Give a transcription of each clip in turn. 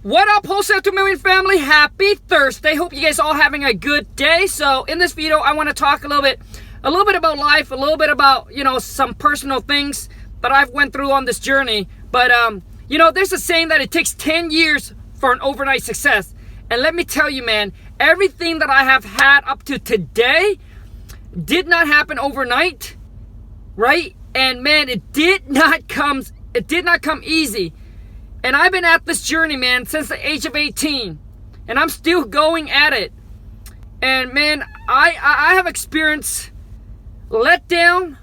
What up, Wholesale 2 Million family? Happy Thursday. Hope you guys all having a good day. So in this video, I want to talk a little bit about life, a little bit about, some personal things that I've went through on this journey. But, there's a saying that it takes 10 years for an overnight success. And let me tell you, man, everything that I have had up to today did not happen overnight, right? And man, it did not come easy. And I've been at this journey, man, since the age of 18. And I'm still going at it. And man, I have experienced letdown,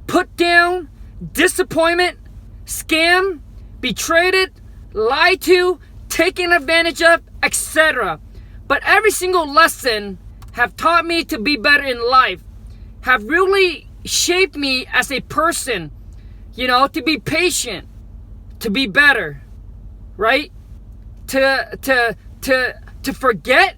put down, disappointment, scam, betrayed, lied to, taken advantage of, etc. But every single lesson have taught me to be better in life, have really shaped me as a person, to be patient, to be better, right? To forget,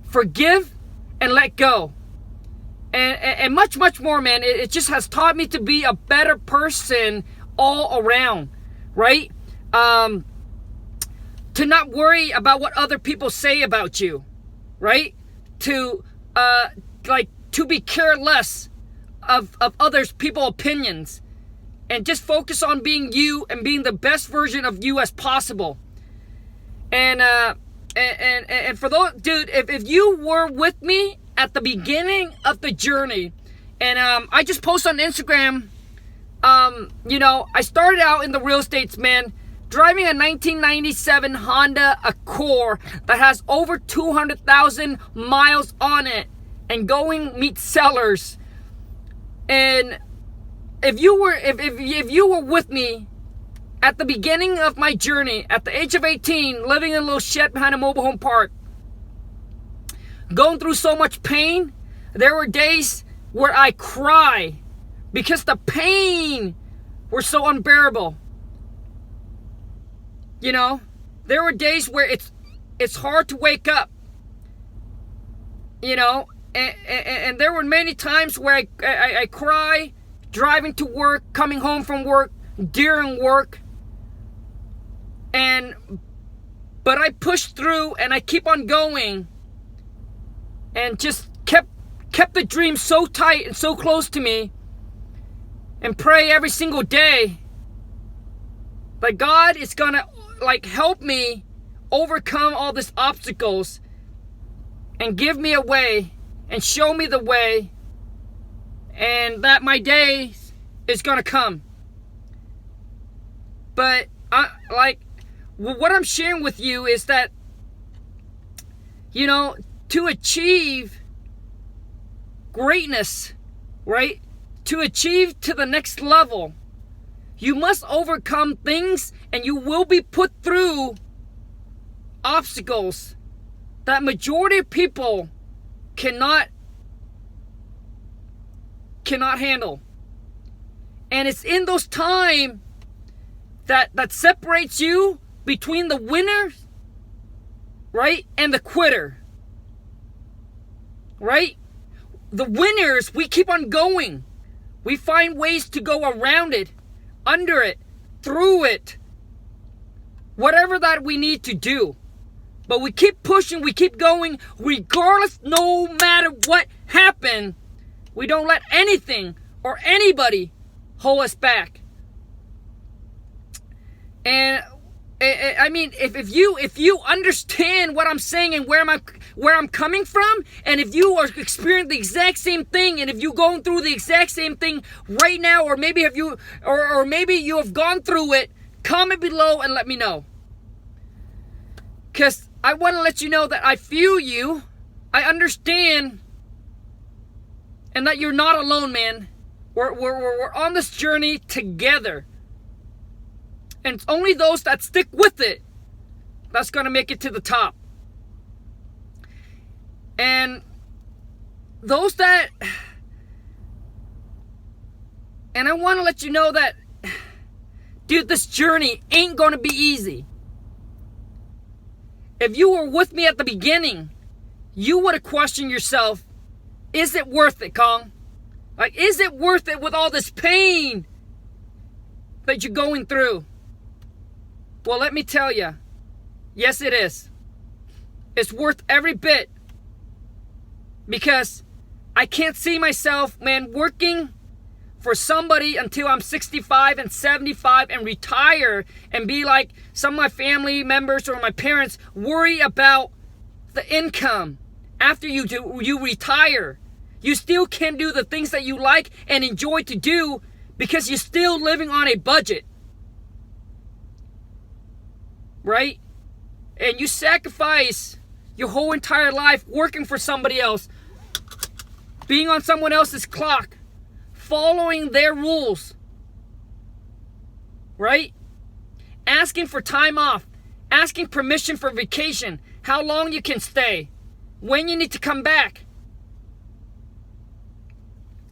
forgive, and let go. And much, much more, man. It just has taught me to be a better person all around, right? To not worry about what other people say about you, right? To be careless of others people's opinions, and just focus on being you and being the best version of you as possible. And for those, dude, if you were with me at the beginning of the journey, and I just posted on Instagram, I started out in the real estates, man, driving a 1997 Honda Accord that has over 200,000 miles on it, and going meet sellers. And if you were with me at the beginning of my journey, at the age of 18, living in a little shed behind a mobile home park, going through so much pain, there were days where I cry because the pain were so unbearable. There were days where it's hard to wake up, and there were many times where I cry driving to work, coming home from work, during work. But I pushed through, and I keep on going, and just kept the dream so tight and so close to me, and pray every single day that God is gonna help me overcome all these obstacles and give me a way and show me the way, and that my day is gonna come. But what I'm sharing with you is that, to achieve greatness, right? To achieve to the next level, you must overcome things, and you will be put through obstacles that majority of people cannot handle. And it's in those times that separates you between the winner, right, and the quitter, right? The winners, we keep on going. We find ways to go around it, under it, through it, whatever that we need to do. But we keep pushing, we keep going, regardless, no matter what happened. We don't let anything or anybody hold us back. And I mean, if you understand what I'm saying and where I'm coming from, and if you are experiencing the exact same thing, and if you're going through the exact same thing right now, or maybe maybe you have gone through it, comment below and let me know. Because I want to let you know that I feel you, I understand, and that you're not alone, man. We're on this journey together. And it's only those that stick with it that's going to make it to the top. And those that... And I want to let you know that, dude, this journey ain't going to be easy. If you were with me at the beginning, you would have questioned yourself, is it worth it, Khang? Is it worth it with all this pain that you're going through? Well, let me tell you, Yes, it is. It's worth every bit. Because I can't see myself, man, working for somebody until I'm 65 and 75 and retire and be like some of my family members or my parents, worry about the income after you retire. You still can do the things that you like and enjoy to do because you're still living on a budget. Right? And you sacrifice your whole entire life working for somebody else, being on someone else's clock, following their rules, right? Asking for time off, asking permission for vacation, how long you can stay, when you need to come back.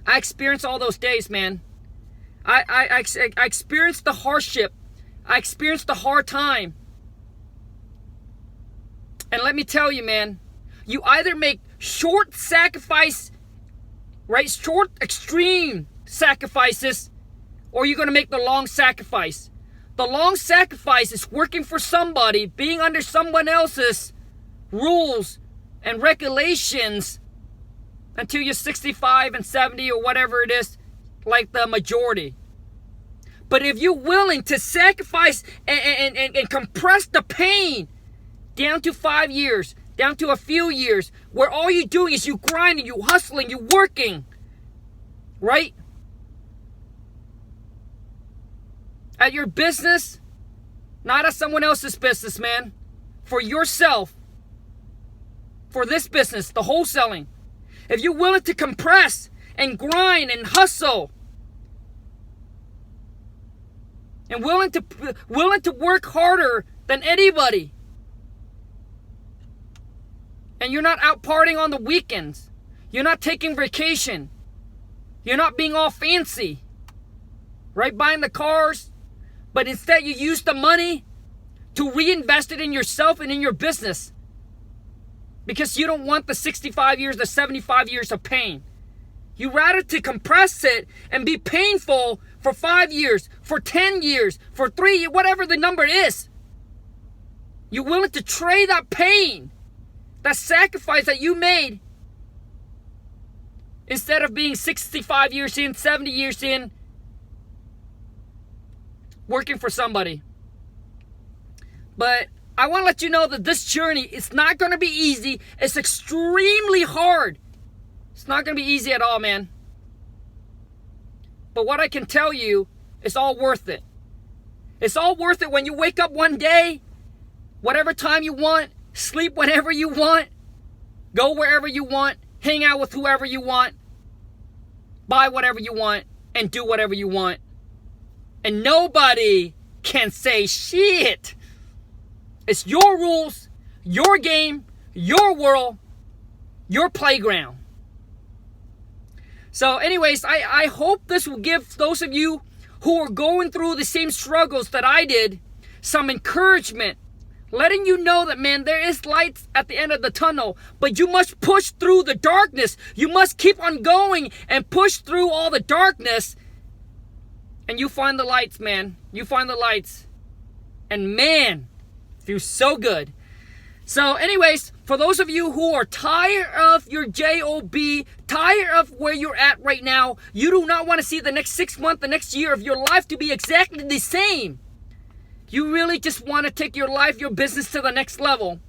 I experienced all those days, man. I experienced the hardship. I experienced the hard time. And let me tell you, man, you either make short sacrifice, right? Short, extreme sacrifices, or you're going to make the long sacrifice. The long sacrifice is working for somebody, being under someone else's rules and regulations until you're 65 and 70 or whatever it is, like the majority. But if you're willing to sacrifice and compress the pain down to 5 years, down to a few years, where all you're doing is you grinding, you hustling, you working, right? At your business, not at someone else's business, man. For yourself. For this business, the wholesaling. If you're willing to compress and grind and hustle, and willing to work harder than anybody, and you're not out partying on the weekends, you're not taking vacation, you're not being all fancy, right, buying the cars, but instead you use the money to reinvest it in yourself and in your business, because you don't want the 65 years, the 75 years of pain. You rather to compress it and be painful for 5 years, for 10 years, for 3 years, whatever the number is. You're willing to trade that pain, that sacrifice that you made, instead of being 65 years in, 70 years in, working for somebody. But I want to let you know that this journey is not going to be easy. It's extremely hard. It's not going to be easy at all, man. But what I can tell you, it's all worth it. It's all worth it when you wake up one day, whatever time you want, sleep whenever you want, go wherever you want, hang out with whoever you want, buy whatever you want, and do whatever you want. And nobody can say shit. It's your rules, your game, your world, your playground. So anyways, I hope this will give those of you who are going through the same struggles that I did some encouragement, letting you know that, man, there is light at the end of the tunnel, but you must push through the darkness. You must keep on going and push through all the darkness, and you find the lights, man. You find the lights. And man, feels so good. So anyways, for those of you who are tired of your job, tired of where you're at right now, you do not want to see the next 6 months, the next year of your life to be exactly the same. You really just want to take your life, your business to the next level.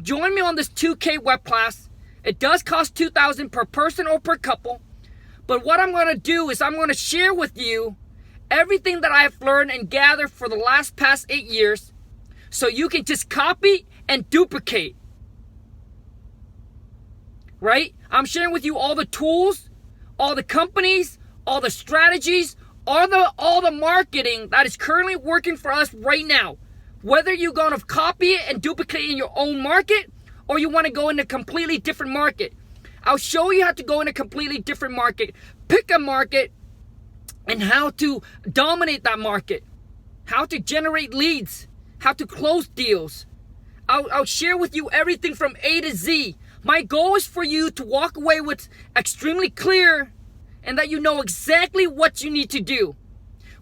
Join me on this 2K web class. It does cost $2,000 per person or per couple. But what I'm going to do is I'm going to share with you everything that I have learned and gathered for the past 8 years, so you can just copy and duplicate. Right? I'm sharing with you all the tools, all the companies, all the strategies, all the marketing that is currently working for us right now. Whether you're going to copy it and duplicate in your own market, or you want to go in a completely different market. I'll show you how to go in a completely different market. Pick a market and how to dominate that market. How to generate leads. How to close deals. I'll share with you everything from A to Z. My goal is for you to walk away with extremely clear, and that you know exactly what you need to do,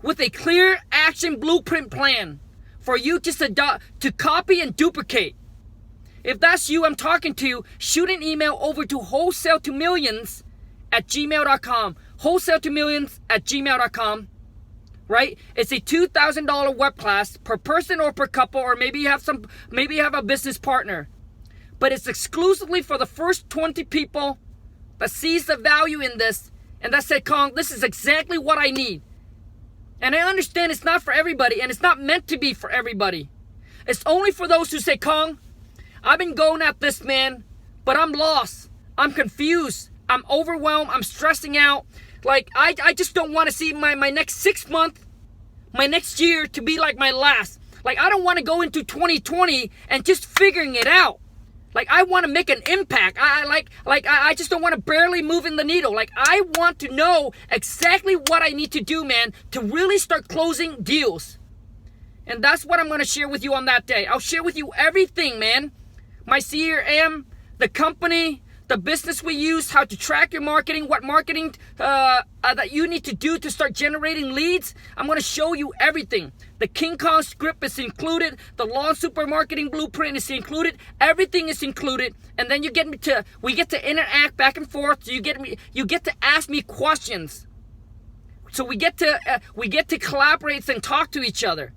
with a clear action blueprint plan for you just to copy and duplicate. If that's you I'm talking to, shoot an email over to wholesale2millions@gmail.com. Wholesale2millions@gmail.com. Right? It's a $2,000 web class per person or per couple, or maybe you have a business partner. But it's exclusively for the first 20 people that sees the value in this and that said, Khang, this is exactly what I need. And I understand it's not for everybody, and it's not meant to be for everybody. It's only for those who say, Khang, I've been going at this, man, but I'm lost. I'm confused. I'm overwhelmed. I'm stressing out. Like, I just don't want to see my next 6 month, my next year to be like my last. Like, I don't want to go into 2020 and just figuring it out. Like, I want to make an impact. I just don't want to barely move in the needle. Like, I want to know exactly what I need to do, man, to really start closing deals. And that's what I'm going to share with you on that day. I'll share with you everything, man. My CRM, the company, the business we use, how to track your marketing, what marketing that you need to do to start generating leads. I'm going to show you everything. The King Kong script is included. The Lawn Super Marketing Blueprint is included. Everything is included. And then we get to interact back and forth. So you get to ask me questions. So we get to collaborate and talk to each other.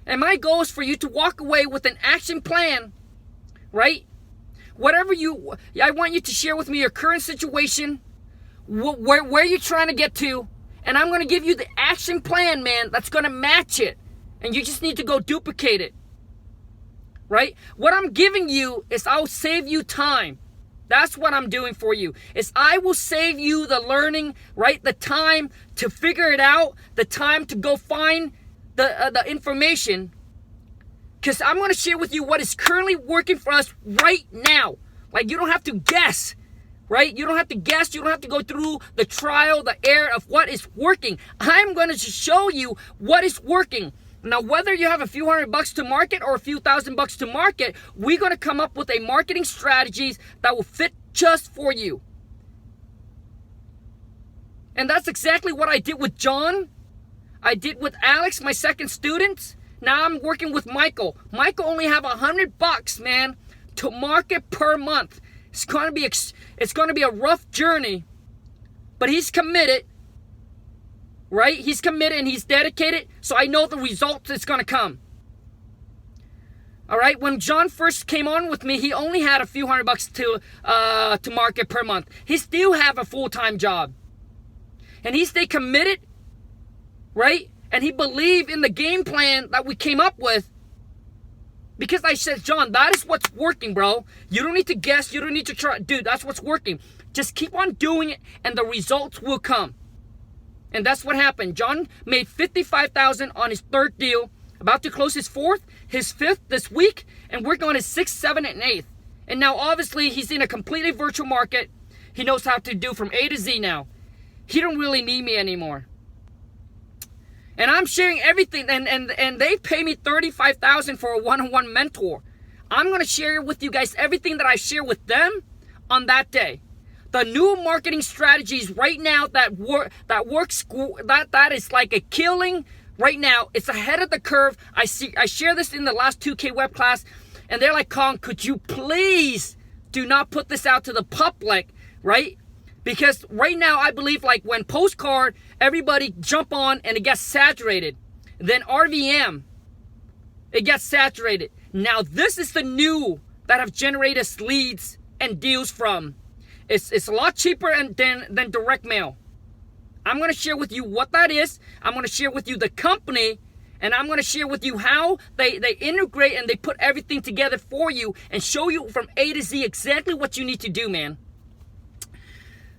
And my goal is for you to walk away with an action plan, right? I want you to share with me your current situation, where you're trying to get to, and I'm going to give you the action plan, man, that's going to match it. And you just need to go duplicate it, right? What I'm giving you is I'll save you time. That's what I'm doing for you, is I will save you the learning, right? The time to figure it out, the time to go find the information. Because I'm going to share with you what is currently working for us right now. Like, you don't have to guess, right? You don't have to guess. You don't have to go through the trial, the error of what is working. I'm going to show you what is working. Now, whether you have a few $100 to market or a few $1,000 to market, we're going to come up with a marketing strategies that will fit just for you. And that's exactly what I did with John. I did with Alex, my second student. Now I'm working with Michael. Michael only have $100, man, to market per month. It's going to be a rough journey, but he's committed, right? He's committed and he's dedicated, so I know the result is going to come. All right. When John first came on with me, he only had a few $100 to market per month. He still have a full-time job, and he stayed committed, right? And he believed in the game plan that we came up with. Because I said, John, that is what's working, bro. You don't need to guess. You don't need to try. Dude, that's what's working. Just keep on doing it and the results will come. And that's what happened. John made $55,000 on his third deal. About to close his fourth, his fifth this week. And working on his sixth, seventh, and eighth. And now, obviously, he's in a completely virtual market. He knows how to do from A to Z now. He don't really need me anymore. And I'm sharing everything, and they pay me $35,000 for a one-on-one mentor. I'm going to share with you guys everything that I share with them on that day. The new marketing strategies right now that is like a killing right now. It's ahead of the curve. I share this in the last 2K web class, and they're like, Khang, could you please do not put this out to the public, right? Because right now, I believe, like, when Postcard, everybody jump on and it gets saturated. Then RVM, it gets saturated. Now, this is the new that have generated us leads and deals from. It's a lot cheaper than direct mail. I'm going to share with you what that is. I'm going to share with you the company. And I'm going to share with you how they integrate and they put everything together for you and show you from A to Z exactly what you need to do, man.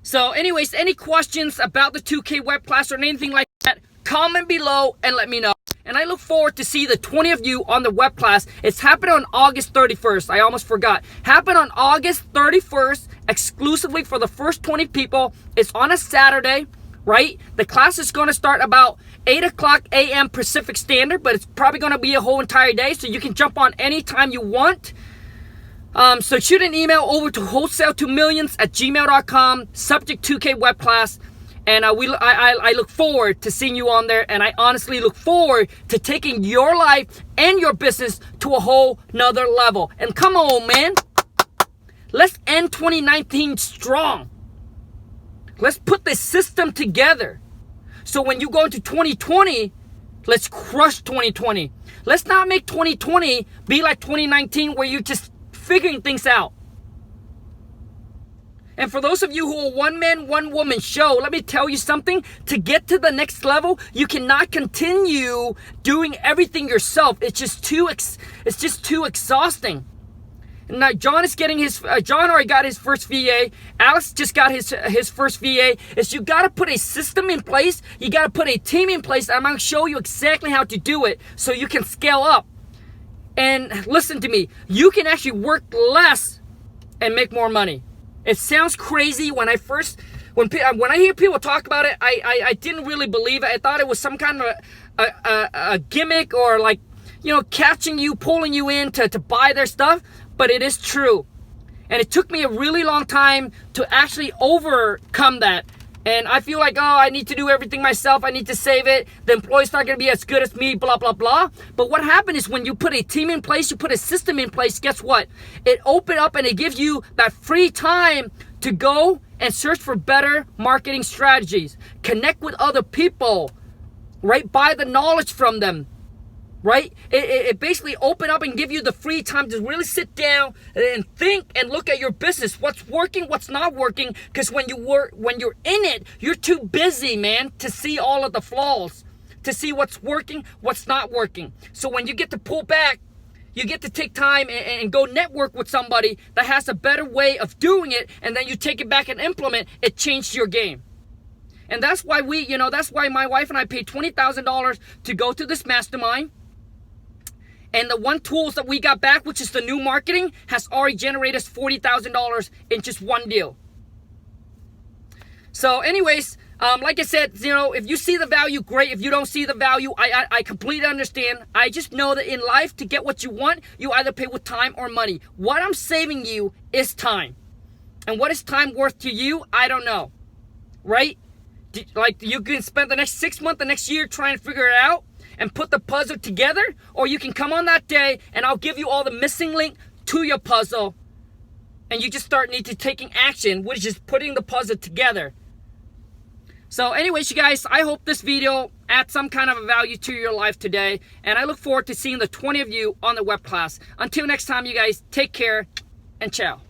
So anyways, any questions about the 2K web class or anything like that, comment below and let me know. And I look forward to see the 20 of you on the web class. It's happening on August 31st. I almost forgot. Happen on August 31st, exclusively for the first 20 people. It's on a Saturday, right? The class is going to start about 8 o'clock a.m. Pacific Standard, but it's probably going to be a whole entire day, so you can jump on anytime you want. So shoot an email over to wholesale2millions@gmail.com, subject 2K web class, And I look forward to seeing you on there, and I honestly look forward to taking your life and your business to a whole nother level. And come on, man. Let's end 2019 strong. Let's put this system together. So when you go into 2020, let's crush 2020. Let's not make 2020 be like 2019 where you're just figuring things out. And for those of you who are one man, one woman show, let me tell you something. To get to the next level, you cannot continue doing everything yourself. It's just too exhausting. Now John is getting his. John already got his first VA. Alex just got his first VA. Is you got to put a system in place. You got to put a team in place. I'm going to show you exactly how to do it so you can scale up. And listen to me. You can actually work less and make more money. It sounds crazy when I hear people talk about it. I didn't really believe it. I thought it was some kind of a gimmick, or like, you know, catching you, pulling you in to buy their stuff. But it is true. And it took me a really long time to actually overcome that. And I feel like, oh, I need to do everything myself. I need to save it. The employee's not going to be as good as me, blah, blah, blah. But what happened is when you put a team in place, you put a system in place, guess what? It opened up and it gives you that free time to go and search for better marketing strategies. Connect with other people, right? Buy the knowledge from them. Right? It basically open up and give you the free time to really sit down and think and look at your business. What's working, what's not working. Because when you're in it, you're too busy, man, to see all of the flaws, to see what's working, what's not working. So when you get to pull back, you get to take time and go network with somebody that has a better way of doing it, and then you take it back and implement it. Changed your game. And that's why that's why my wife and I paid $20,000 to go to this mastermind. And the one tools that we got back, which is the new marketing, has already generated us $40,000 in just one deal. So anyways, like I said, if you see the value, great. If you don't see the value, I completely understand. I just know that in life, to get what you want, you either pay with time or money. What I'm saving you is time. And what is time worth to you? I don't know. Right? Like, you can spend the next 6 months, the next year trying to figure it out and put the puzzle together, or you can come on that day and I'll give you all the missing link to your puzzle, and you just need to taking action, which is putting the puzzle together. So anyways, you guys, I hope this video adds some kind of a value to your life today, and I look forward to seeing the 20 of you on the web class. Until next time, you guys, take care and ciao.